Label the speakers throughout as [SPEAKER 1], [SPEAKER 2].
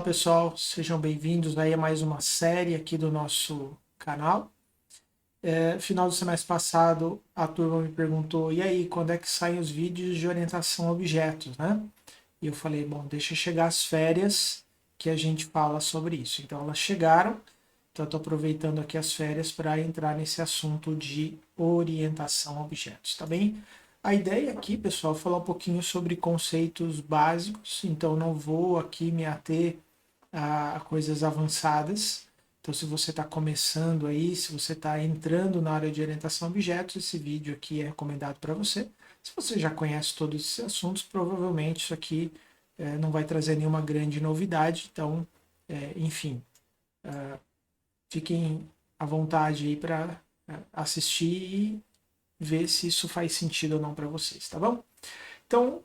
[SPEAKER 1] Fala pessoal, sejam bem-vindos aí a mais uma série aqui do nosso canal. Final do semestre passado a turma me perguntou, e aí, quando é que saem os vídeos de orientação a objetos, né? E eu falei, bom, deixa chegar as férias que a gente fala sobre isso. Então elas chegaram, então eu estou aproveitando aqui as férias para entrar nesse assunto de orientação a objetos, tá bem? A ideia aqui, pessoal, é falar um pouquinho sobre conceitos básicos, então não vou aqui me ater a coisas avançadas. Então, se você está começando aí, se você está entrando na área de orientação a objetos, esse vídeo aqui é recomendado para você. Se você já conhece todos esses assuntos, provavelmente isso aqui não vai trazer nenhuma grande novidade. Então, enfim, fiquem à vontade aí para assistir e ver se isso faz sentido ou não para vocês, tá bom? Então,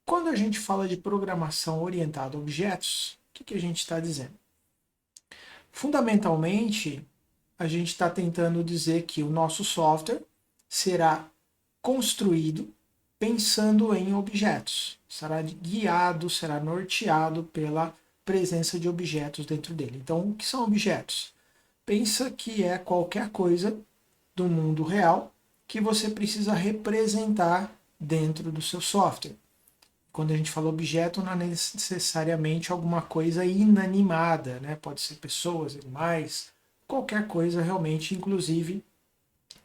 [SPEAKER 1] quando a gente fala de programação orientada a objetos, o que a gente está dizendo? Fundamentalmente, a gente está tentando dizer que o nosso software será construído pensando em objetos, será guiado, será norteado pela presença de objetos dentro dele. Então, o que são objetos? Pensa que é qualquer coisa do mundo real que você precisa representar dentro do seu software. Quando a gente fala objeto, não é necessariamente alguma coisa inanimada, né? Pode ser pessoas, animais, qualquer coisa realmente, inclusive,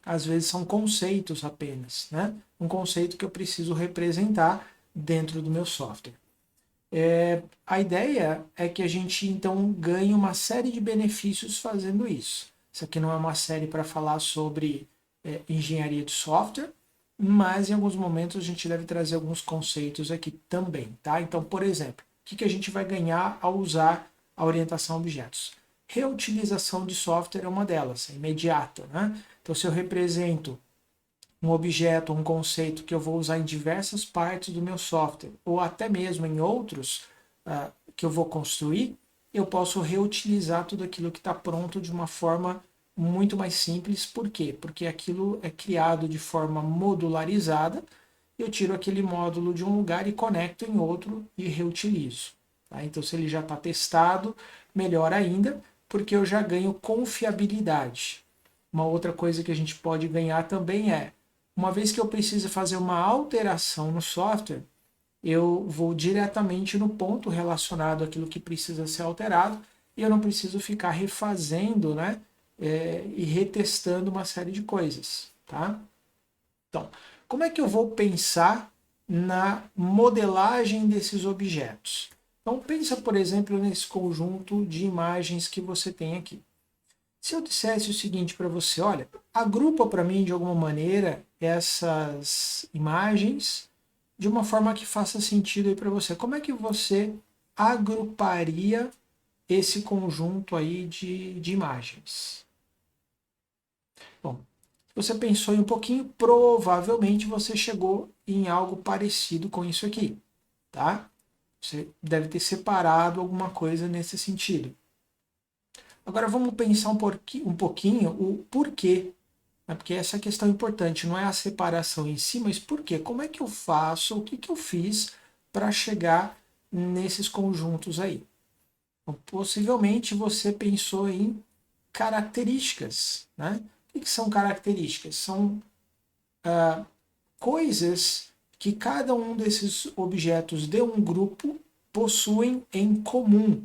[SPEAKER 1] às vezes são conceitos apenas, né? Um conceito que eu preciso representar dentro do meu software. A ideia é que a gente então ganhe uma série de benefícios fazendo isso. Isso aqui não é uma série para falar sobre engenharia de software, mas em alguns momentos a gente deve trazer alguns conceitos aqui também, tá? Então, por exemplo, o que a gente vai ganhar ao usar a orientação a objetos? Reutilização de software é uma delas, é imediata, né? Então, se eu represento um objeto, um conceito que eu vou usar em diversas partes do meu software, ou até mesmo em outros que eu vou construir, eu posso reutilizar tudo aquilo que está pronto de uma forma muito mais simples. Por quê? Porque aquilo é criado de forma modularizada, eu tiro aquele módulo de um lugar e conecto em outro e reutilizo. Tá? Então, se ele já está testado, melhor ainda, porque eu já ganho confiabilidade. Uma outra coisa que a gente pode ganhar também é, uma vez que eu preciso fazer uma alteração no software, eu vou diretamente no ponto relacionado àquilo que precisa ser alterado e eu não preciso ficar refazendo, né, e retestando uma série de coisas, tá? Então, como é que eu vou pensar na modelagem desses objetos? Então, pensa, por exemplo, nesse conjunto de imagens que você tem aqui. Se eu dissesse o seguinte para você, olha, agrupa para mim de alguma maneira essas imagens de uma forma que faça sentido aí para você. Como é que você agruparia esse conjunto aí de imagens? Bom, se você pensou em um pouquinho, provavelmente você chegou em algo parecido com isso aqui, tá? Você deve ter separado alguma coisa nesse sentido. Agora vamos pensar um pouquinho o porquê, né? Porque essa é a questão importante, não é a separação em si, mas por quê? Como é que eu faço, o que eu fiz para chegar nesses conjuntos aí? Então, possivelmente você pensou em características, né? O que são características? São coisas que cada um desses objetos de um grupo possuem em comum.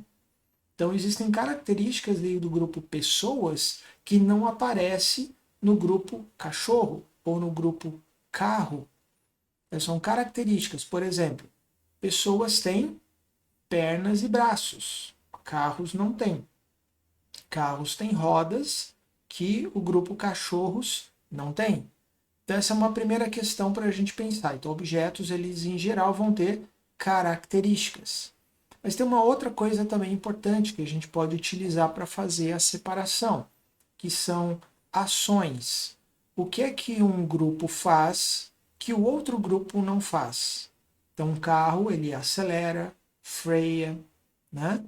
[SPEAKER 1] Então, existem características do grupo pessoas que não aparecem no grupo cachorro ou no grupo carro. São características, por exemplo, pessoas têm pernas e braços, carros não têm. Carros têm rodas que o grupo cachorros não tem. Então, essa é uma primeira questão para a gente pensar. Então, objetos, eles em geral vão ter características. Mas tem uma outra coisa também importante que a gente pode utilizar para fazer a separação, que são ações. O que é que um grupo faz que o outro grupo não faz? Então, um carro, ele acelera, freia, né?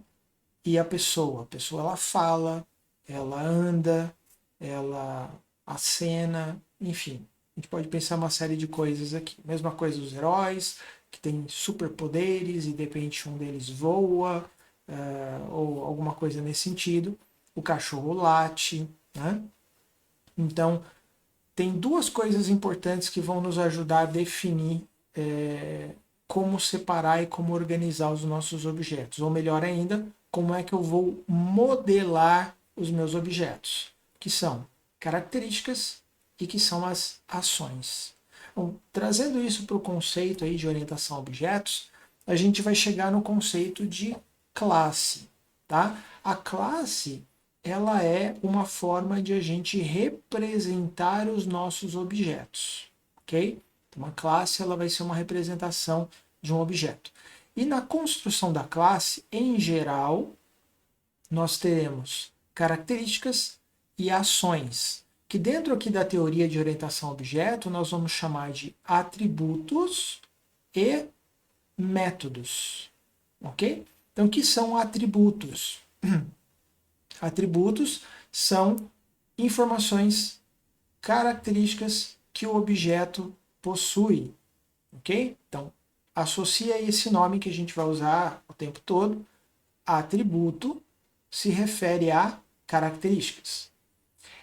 [SPEAKER 1] E a pessoa ela fala, ela anda, ela acena, enfim. A gente pode pensar uma série de coisas aqui. Mesma coisa dos heróis, que têm superpoderes e de repente um deles voa, ou alguma coisa nesse sentido. O cachorro late, né? Então, tem duas coisas importantes que vão nos ajudar a definir como separar e como organizar os nossos objetos. Ou melhor ainda, como é que eu vou modelar os meus objetos, que são características e que são as ações. Bom, trazendo isso para o conceito aí de orientação a objetos, a gente vai chegar no conceito de classe. Tá? A classe ela é uma forma de a gente representar os nossos objetos, ok? Então, uma classe ela vai ser uma representação de um objeto. E na construção da classe, em geral, nós teremos características e ações, que dentro aqui da teoria de orientação a objeto, nós vamos chamar de atributos e métodos, ok? Então, o que são atributos? Atributos são informações, características que o objeto possui, ok? Então, associa esse nome que a gente vai usar o tempo todo. Atributo se refere a características.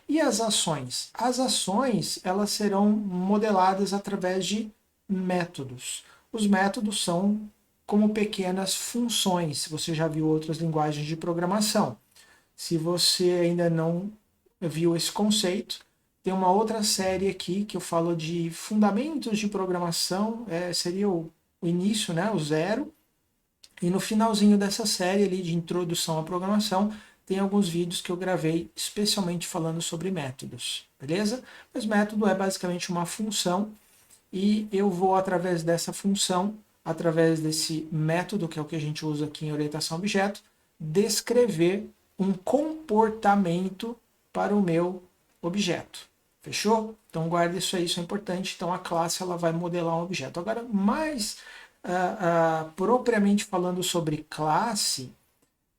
[SPEAKER 1] E as ações? As ações, elas serão modeladas através de métodos. Os métodos são como pequenas funções. Você já viu outras linguagens de programação. Se você ainda não viu esse conceito, tem uma outra série aqui que eu falo de fundamentos de programação, seria o início, né, o zero, e no finalzinho dessa série ali de introdução à programação, tem alguns vídeos que eu gravei especialmente falando sobre métodos, beleza? Mas método é basicamente uma função e eu vou através dessa função, através desse método, que é o que a gente usa aqui em orientação a objeto, descrever um comportamento para o meu objeto. Fechou? Então guarda isso aí, isso é importante. Então a classe ela vai modelar um objeto. Agora, mais propriamente falando sobre classe,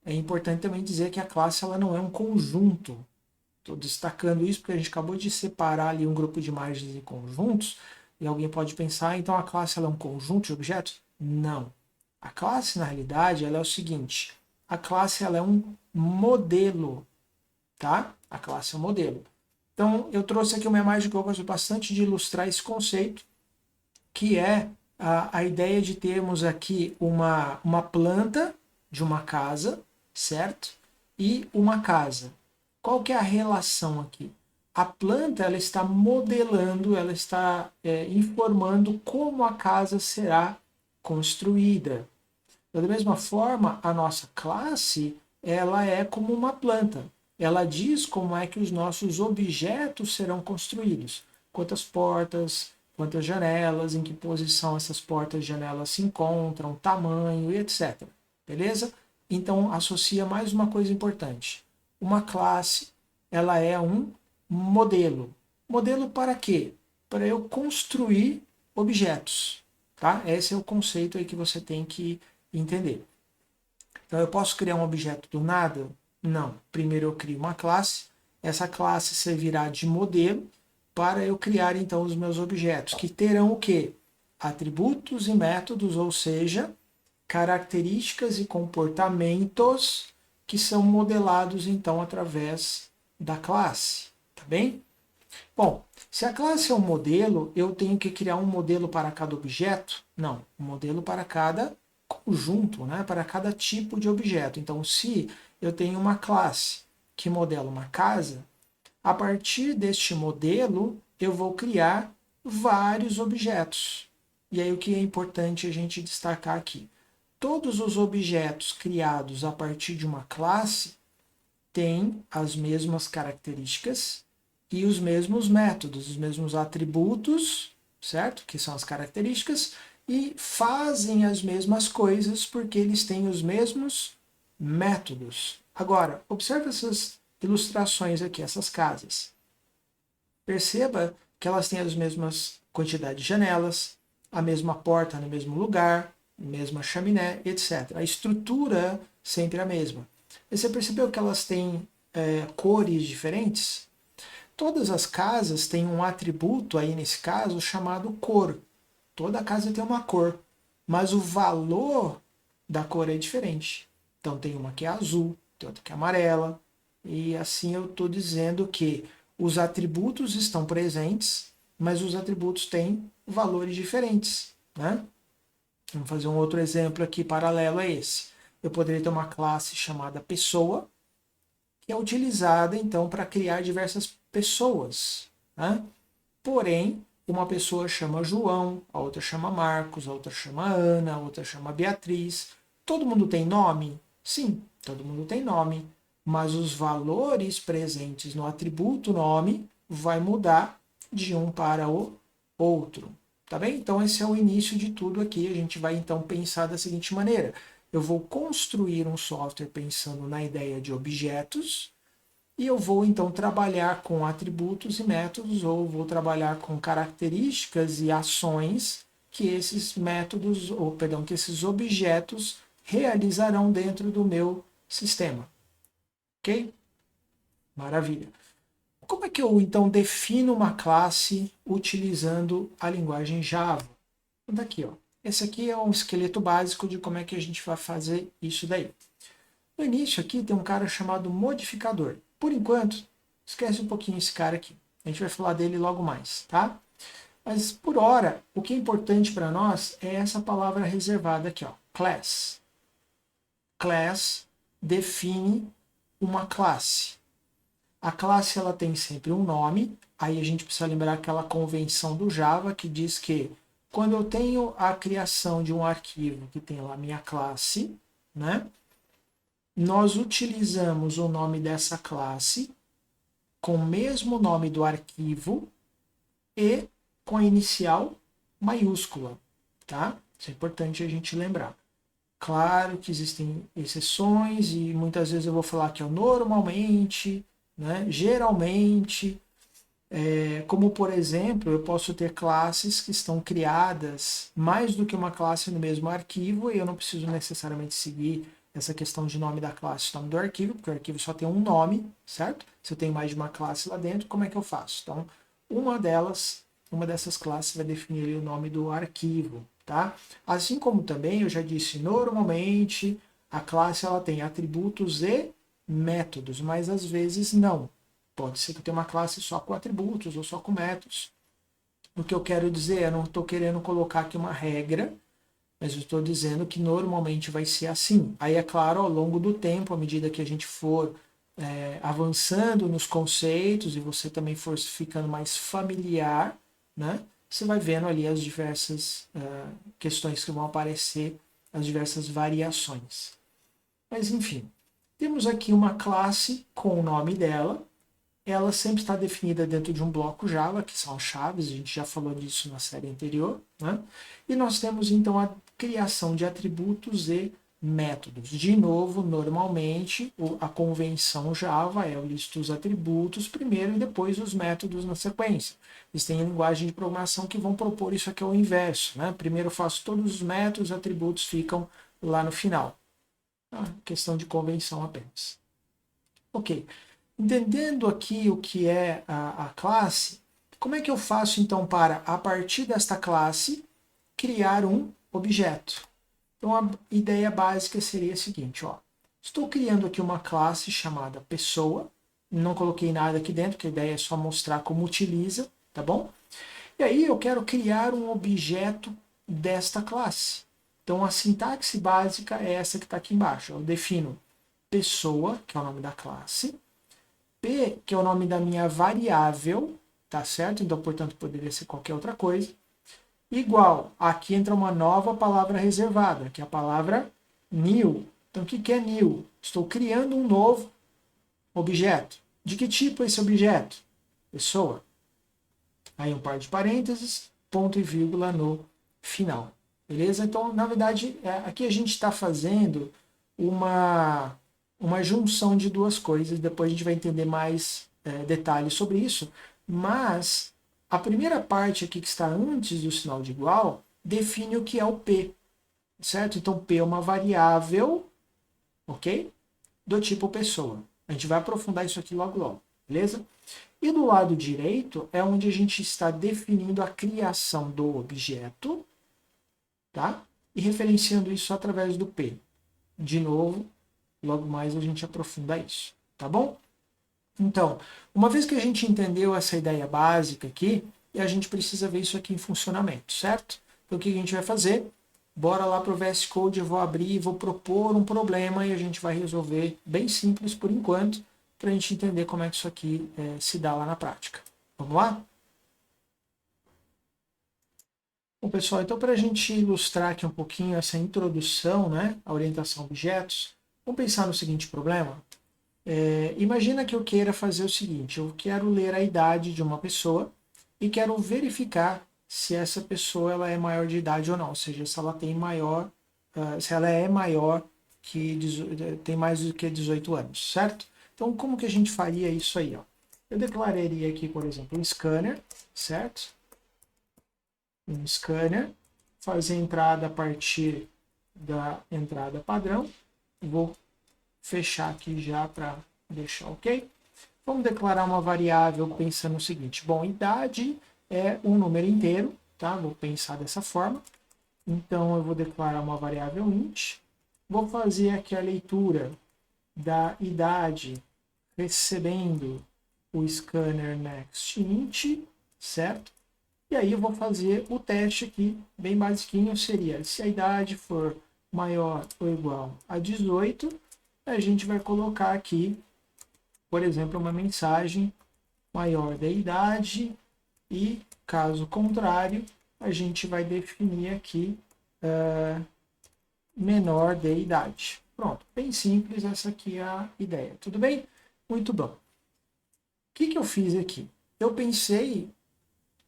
[SPEAKER 1] é importante também dizer que a classe ela não é um conjunto. Estou destacando isso porque a gente acabou de separar ali um grupo de imagens em conjuntos e alguém pode pensar, então a classe ela é um conjunto de objetos? Não. A classe, na realidade, ela é o seguinte, a classe ela é um modelo, tá? A classe é um modelo. Então, eu trouxe aqui uma imagem que eu gosto bastante de ilustrar esse conceito, que é a ideia de termos aqui uma planta de uma casa, certo? E uma casa. Qual que é a relação aqui? A planta ela está modelando, ela está informando como a casa será construída. Da mesma forma, a nossa classe ela é como uma planta. Ela diz como é que os nossos objetos serão construídos. Quantas portas, quantas janelas, em que posição essas portas e janelas se encontram, tamanho e etc. Beleza? Então, associa mais uma coisa importante. Uma classe, ela é um modelo. Modelo para quê? Para eu construir objetos. Tá? Esse é o conceito aí que você tem que entender. Então, eu posso criar um objeto do nada? Não. Primeiro eu crio uma classe. Essa classe servirá de modelo para eu criar, então, os meus objetos, que terão o quê? Atributos e métodos, ou seja, características e comportamentos que são modelados, então, através da classe. Tá bem? Bom, se a classe é um modelo, eu tenho que criar um modelo para cada objeto? Não, um modelo para cada conjunto, né? Para cada tipo de objeto. Então, se eu tenho uma classe que modela uma casa, a partir deste modelo, eu vou criar vários objetos. E aí o que é importante a gente destacar aqui? Todos os objetos criados a partir de uma classe têm as mesmas características e os mesmos métodos, os mesmos atributos, certo? Que são as características, e fazem as mesmas coisas porque eles têm os mesmos métodos. Agora, observe essas ilustrações aqui, essas casas. Perceba que elas têm as mesmas quantidades de janelas, a mesma porta no mesmo lugar, mesma chaminé, etc. A estrutura sempre a mesma. E você percebeu que elas têm cores diferentes? Todas as casas têm um atributo aí nesse caso chamado cor. Toda casa tem uma cor, mas o valor da cor é diferente. Então tem uma que é azul, tem outra que é amarela, e assim eu estou dizendo que os atributos estão presentes, mas os atributos têm valores diferentes, né? Vamos fazer um outro exemplo aqui paralelo a esse. Eu poderia ter uma classe chamada pessoa, que é utilizada então para criar diversas pessoas, né? Porém, uma pessoa chama João, a outra chama Marcos, a outra chama Ana, a outra chama Beatriz. Todo mundo tem nome? Sim, todo mundo tem nome, mas os valores presentes no atributo nome vai mudar de um para o outro. Tá bem? Então esse é o início de tudo aqui. A gente vai então pensar da seguinte maneira: eu vou construir um software pensando na ideia de objetos, e eu vou então trabalhar com atributos e métodos, ou vou trabalhar com características e ações que esses métodos, ou perdão, que esses objetos realizarão dentro do meu sistema. Ok? Maravilha. Como é que eu então defino uma classe utilizando a linguagem Java? Daqui, ó. Esse aqui é um esqueleto básico de como é que a gente vai fazer isso daí. No início aqui tem um cara chamado modificador. Por enquanto, esquece um pouquinho esse cara aqui. A gente vai falar dele logo mais, tá? Mas por hora, o que é importante para nós é essa palavra reservada aqui, ó, class. Class define uma classe. A classe ela tem sempre um nome. Aí a gente precisa lembrar aquela convenção do Java que diz que quando eu tenho a criação de um arquivo que tem lá minha classe, né? Nós utilizamos o nome dessa classe com o mesmo nome do arquivo e com a inicial maiúscula, tá? Isso é importante a gente lembrar. Claro que existem exceções e muitas vezes eu vou falar que é normalmente, né? Geralmente, como por exemplo, eu posso ter classes que estão criadas mais do que uma classe no mesmo arquivo e eu não preciso necessariamente seguir essa questão de nome da classe, nome do arquivo, porque o arquivo só tem um nome, certo? Se eu tenho mais de uma classe lá dentro, como é que eu faço? Então, uma dessas classes vai definir o nome do arquivo, tá? Assim como também eu já disse, normalmente a classe ela tem atributos e métodos, mas às vezes não. Pode ser que eu tenha uma classe só com atributos ou só com métodos. O que eu quero dizer, eu não estou querendo colocar aqui uma regra, mas eu estou dizendo que normalmente vai ser assim. Aí, é claro, ao longo do tempo, à medida que a gente for avançando nos conceitos e você também for ficando mais familiar, né, você vai vendo ali as diversas questões que vão aparecer, as diversas variações. Mas, enfim, temos aqui uma classe com o nome dela. Ela sempre está definida dentro de um bloco Java, que são as chaves, a gente já falou disso na série anterior, né? E nós temos então a criação de atributos e métodos. De novo, normalmente, a convenção Java é eu listo os atributos primeiro e depois os métodos na sequência. Existem linguagens de programação que vão propor isso aqui ao inverso, né? Primeiro eu faço todos os métodos, os atributos ficam lá no final. Questão de convenção apenas. Ok. Entendendo aqui o que é a classe, como é que eu faço então para, a partir desta classe, criar um objeto? Então a ideia básica seria a seguinte, ó. Estou criando aqui uma classe chamada pessoa, não coloquei nada aqui dentro, que a ideia é só mostrar como utiliza, tá bom? E aí eu quero criar um objeto desta classe. Então a sintaxe básica é essa que está aqui embaixo. Eu defino pessoa, que é o nome da classe, P, que é o nome da minha variável, tá certo? Então, portanto, poderia ser qualquer outra coisa. Igual, aqui entra uma nova palavra reservada, que é a palavra new. Então, o que é new? Estou criando um novo objeto. De que tipo é esse objeto? Pessoa. Aí um par de parênteses, ponto e vírgula no final. Beleza? Então, na verdade, aqui a gente está fazendo uma junção de duas coisas. Depois a gente vai entender mais detalhes sobre isso. Mas a primeira parte aqui que está antes do sinal de igual define o que é o P. Certo? Então, P é uma variável, ok? Do tipo pessoa. A gente vai aprofundar isso aqui logo logo. Beleza? E do lado direito é onde a gente está definindo a criação do objeto, tá? E referenciando isso através do P. De novo, logo mais a gente aprofunda isso, tá bom? Então, uma vez que a gente entendeu essa ideia básica aqui, a gente precisa ver isso aqui em funcionamento, certo? Então, o que a gente vai fazer? Bora lá para o VS Code, eu vou abrir e vou propor um problema e a gente vai resolver bem simples por enquanto, para a gente entender como é que isso aqui se dá lá na prática. Vamos lá? Bom, pessoal, então para a gente ilustrar aqui um pouquinho essa introdução, né, à orientação a objetos, vamos pensar no seguinte problema. Imagina que eu queira fazer o seguinte, eu quero ler a idade de uma pessoa e quero verificar se essa pessoa ela é maior de idade ou não, ou seja, se ela tem maior, se ela é maior que tem mais do que 18 anos, certo? Então, como que a gente faria isso aí? Ó? Eu declararia aqui, por exemplo, um scanner, certo? Um scanner, fazer entrada a partir da entrada padrão, vou fechar aqui já para deixar ok. Vamos declarar uma variável pensando no seguinte, bom, idade é um número inteiro, tá? Vou pensar dessa forma. Então eu vou declarar uma variável int, vou fazer aqui a leitura da idade recebendo o scanner next int, certo? E aí eu vou fazer o teste aqui, bem basiquinho, seria se a idade for maior ou igual a 18, a gente vai colocar aqui, por exemplo, uma mensagem maior da idade e, caso contrário, a gente vai definir aqui menor de idade. Pronto, bem simples, essa aqui é a ideia. Tudo bem? Muito bom. O que eu fiz aqui? Eu pensei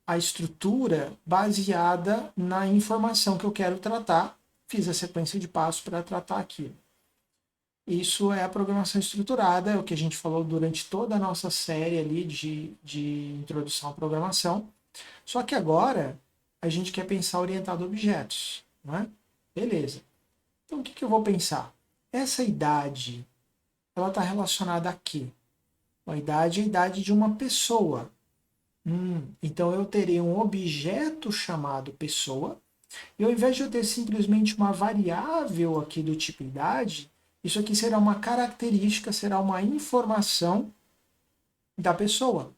[SPEAKER 1] a estrutura baseada na informação que eu quero tratar, fiz a sequência de passos para tratar aquilo. Isso é a programação estruturada, é o que a gente falou durante toda a nossa série ali de introdução à programação. Só que agora a gente quer pensar orientado a objetos, não é? Beleza. Então o que eu vou pensar? Essa idade, ela está relacionada a quê? A idade é a idade de uma pessoa. Então eu terei um objeto chamado pessoa, e ao invés de eu ter simplesmente uma variável aqui do tipo idade, isso aqui será uma característica, será uma informação da pessoa.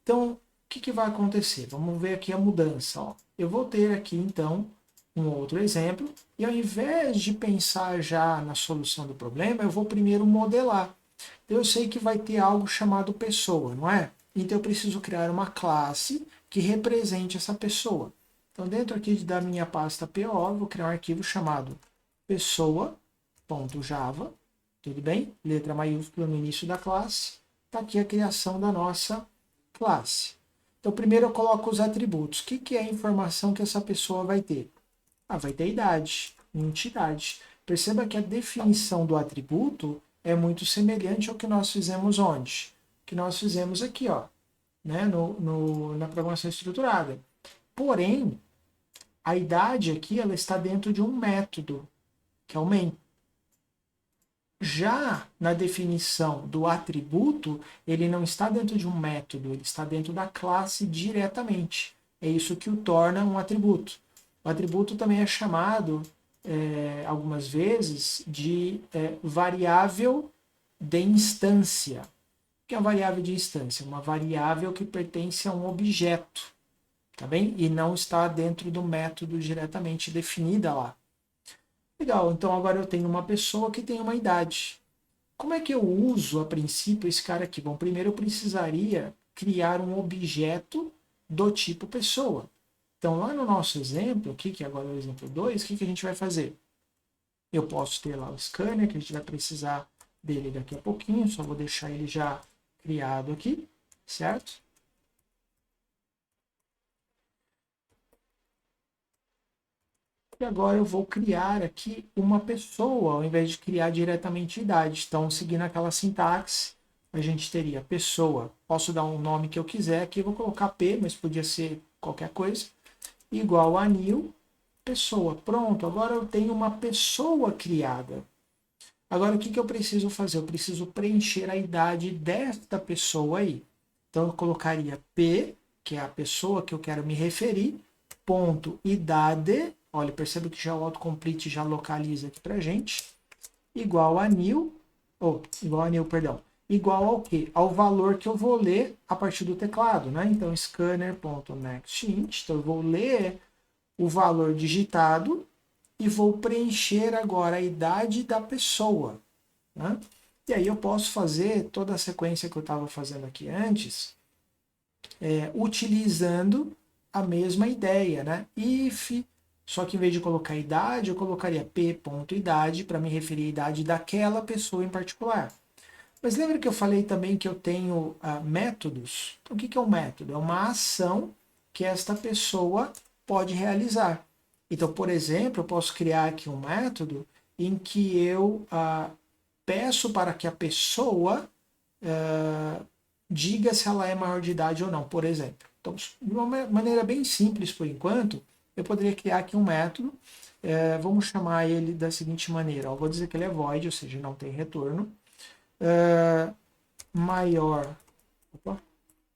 [SPEAKER 1] Então, o que vai acontecer? Vamos ver aqui a mudança. Ó. Eu vou ter aqui, então, um outro exemplo, e ao invés de pensar já na solução do problema, eu vou primeiro modelar. Eu sei que vai ter algo chamado pessoa, não é? Então eu preciso criar uma classe que represente essa pessoa. Então dentro aqui da minha pasta PO, eu vou criar um arquivo chamado pessoa.java, tudo bem? Letra maiúscula no início da classe. Está aqui a criação da nossa classe. Então primeiro eu coloco os atributos. O que é a informação que essa pessoa vai ter? Vai ter idade, entidade. Perceba que a definição do atributo é muito semelhante ao que nós fizemos onde? Que nós fizemos aqui, ó, né, na programação estruturada. Porém, a idade aqui ela está dentro de um método, que é o main. Já na definição do atributo, ele não está dentro de um método, ele está dentro da classe diretamente. É isso que o torna um atributo. O atributo também é chamado algumas vezes de variável de instância. O que é uma variável de instância? Uma variável que pertence a um objeto, tá bem? E não está dentro do método diretamente definida lá. Legal, então agora eu tenho uma pessoa que tem uma idade. Como é que eu uso, a princípio, esse cara aqui? Bom, primeiro eu precisaria criar um objeto do tipo pessoa. Então, lá no nosso exemplo, aqui, que agora é o exemplo 2, o que a gente vai fazer? Eu posso ter lá o scanner, que a gente vai precisar dele daqui a pouquinho, só vou deixar ele já criado aqui, certo? E agora eu vou criar aqui uma pessoa, ao invés de criar diretamente idade. Então, seguindo aquela sintaxe, a gente teria pessoa. Posso dar um nome que eu quiser aqui, eu vou colocar P, mas podia ser qualquer coisa. Igual a new pessoa. Pronto, agora eu tenho uma pessoa criada. Agora o que eu preciso fazer? Eu preciso preencher a idade desta pessoa aí. Então eu colocaria P, que é a pessoa que eu quero me referir, ponto idade, olha, perceba que já o autocomplete já localiza aqui pra gente, igual a new, ou igual a new, perdão, igual ao quê? Ao valor que eu vou ler a partir do teclado, né? Então, scanner.nextInt, então eu vou ler o valor digitado e vou preencher agora a idade da pessoa, né? E aí eu posso fazer toda a sequência que eu estava fazendo aqui antes, utilizando a mesma ideia, né? If, só que em vez de colocar idade, eu colocaria p.idade para me referir à idade daquela pessoa em particular. Mas lembra que eu falei também que eu tenho métodos? Então, o que é um método? É uma ação que esta pessoa pode realizar. Então, por exemplo, eu posso criar aqui um método em que eu peço para que a pessoa diga se ela é maior de idade ou não, por exemplo. Então, de uma maneira bem simples por enquanto, eu poderia criar aqui um método, vamos chamar ele da seguinte maneira, eu vou dizer que ele é void, ou seja, não tem retorno,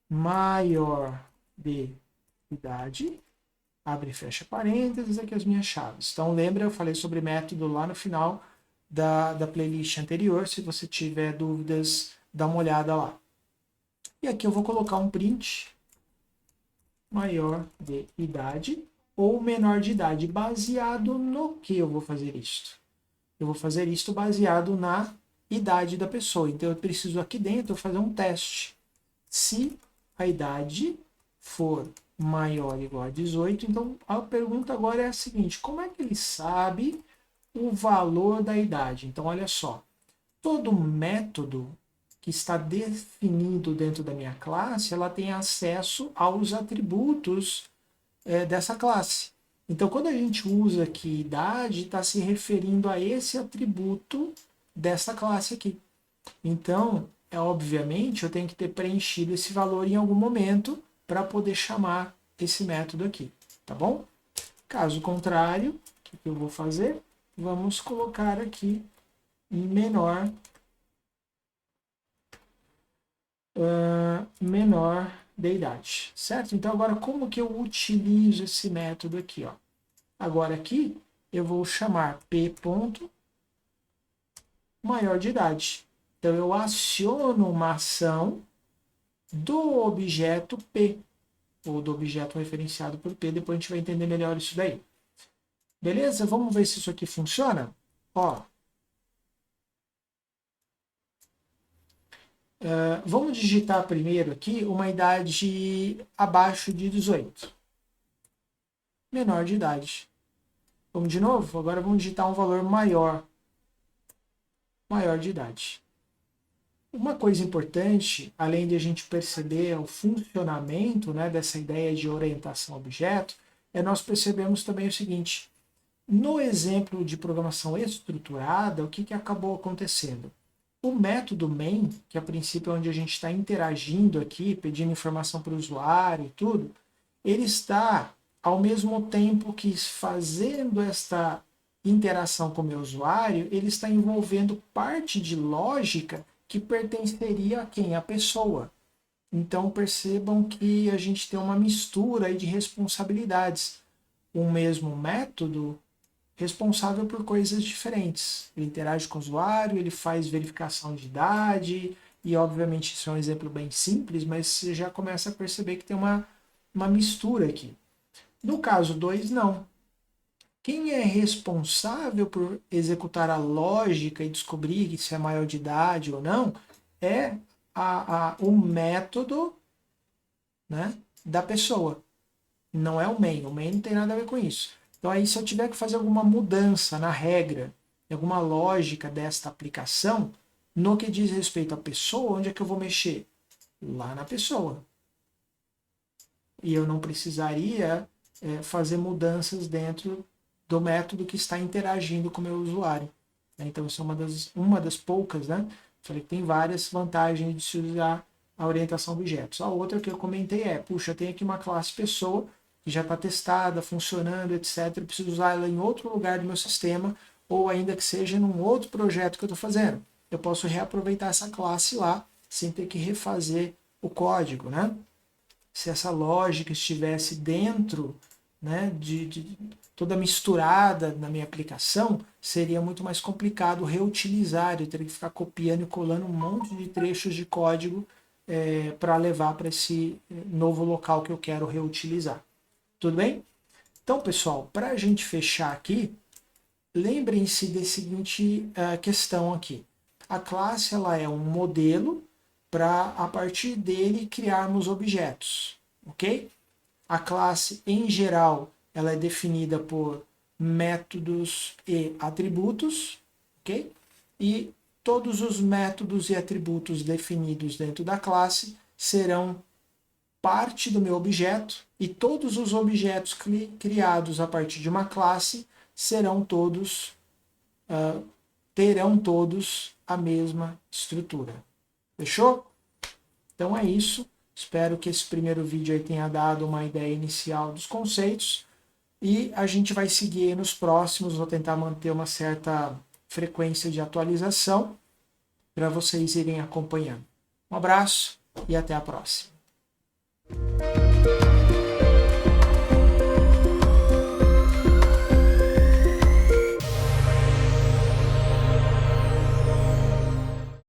[SPEAKER 1] maior de idade, abre e fecha parênteses, aqui as minhas chaves. Então lembra, eu falei sobre método lá no final da playlist anterior, se você tiver dúvidas, dá uma olhada lá. E aqui eu vou colocar um print maior de idade ou menor de idade, baseado no que eu vou fazer isto? Eu vou fazer isto baseado na idade da pessoa. Então eu preciso aqui dentro fazer um teste. Se a idade for maior ou igual a 18, então a pergunta agora é a seguinte: como é que ele sabe o valor da idade? Então olha só, todo método que está definido dentro da minha classe, ela tem acesso aos atributos dessa classe. Então, quando a gente usa aqui idade, está se referindo a esse atributo dessa classe aqui. Então, obviamente, eu tenho que ter preenchido esse valor em algum momento para poder chamar esse método aqui, tá bom? Caso contrário, o que eu vou fazer? Vamos colocar aqui menor de idade, certo? Então, agora, como que eu utilizo esse método aqui, ó? Agora aqui, eu vou chamar p. maior de idade. Então, eu aciono uma ação do objeto P, ou do objeto referenciado por P, depois a gente vai entender melhor isso daí. Beleza? Vamos ver se isso aqui funciona? Ó, vamos digitar primeiro aqui uma idade abaixo de 18. Menor de idade. Vamos de novo? Agora vamos digitar um valor maior. Maior de idade. Uma coisa importante, além de a gente perceber o funcionamento, né, dessa ideia de orientação a objeto, nós percebemos também o seguinte: no exemplo de programação estruturada, o que acabou acontecendo? O método main, que a princípio é onde a gente está interagindo aqui, pedindo informação para o usuário e tudo, ele está, ao mesmo tempo que fazendo esta interação com o meu usuário, ele está envolvendo parte de lógica que pertenceria a quem? A pessoa. Então percebam que a gente tem uma mistura aí de responsabilidades. O mesmo método responsável por coisas diferentes. Ele interage com o usuário, ele faz verificação de idade, e obviamente isso é um exemplo bem simples, mas você já começa a perceber que tem uma mistura aqui. No caso 2, não. Quem é responsável por executar a lógica e descobrir se é maior de idade ou não é o método, né, da pessoa. Não é o main. O main não tem nada a ver com isso. Então aí se eu tiver que fazer alguma mudança na regra, alguma lógica desta aplicação, no que diz respeito à pessoa, onde é que eu vou mexer? Lá na pessoa. E eu não precisaria fazer mudanças dentro do método que está interagindo com o meu usuário. Então, isso é uma das poucas, né? Falei que tem várias vantagens de se usar a orientação a objetos. A outra que eu comentei puxa, eu tenho aqui uma classe pessoa que já está testada, funcionando, etc. Eu preciso usar ela em outro lugar do meu sistema, ou ainda que seja num outro projeto que eu estou fazendo. Eu posso reaproveitar essa classe lá, sem ter que refazer o código, né? Se essa lógica estivesse dentro né, toda misturada na minha aplicação, seria muito mais complicado reutilizar. Eu teria que ficar copiando e colando um monte de trechos de código para levar para esse novo local que eu quero reutilizar. Tudo bem? Então, pessoal, para a gente fechar aqui, lembrem-se da seguinte questão aqui. A classe ela é um modelo para, a partir dele, criarmos objetos, ok? A classe, em geral, ela é definida por métodos e atributos, ok? E todos os métodos e atributos definidos dentro da classe serão parte do meu objeto, e todos os objetos criados a partir de uma classe serão todos, terão todos a mesma estrutura. Fechou? Então é isso. Espero que esse primeiro vídeo aí tenha dado uma ideia inicial dos conceitos, e a gente vai seguir nos próximos. Vou tentar manter uma certa frequência de atualização para vocês irem acompanhando. Um abraço e até a próxima.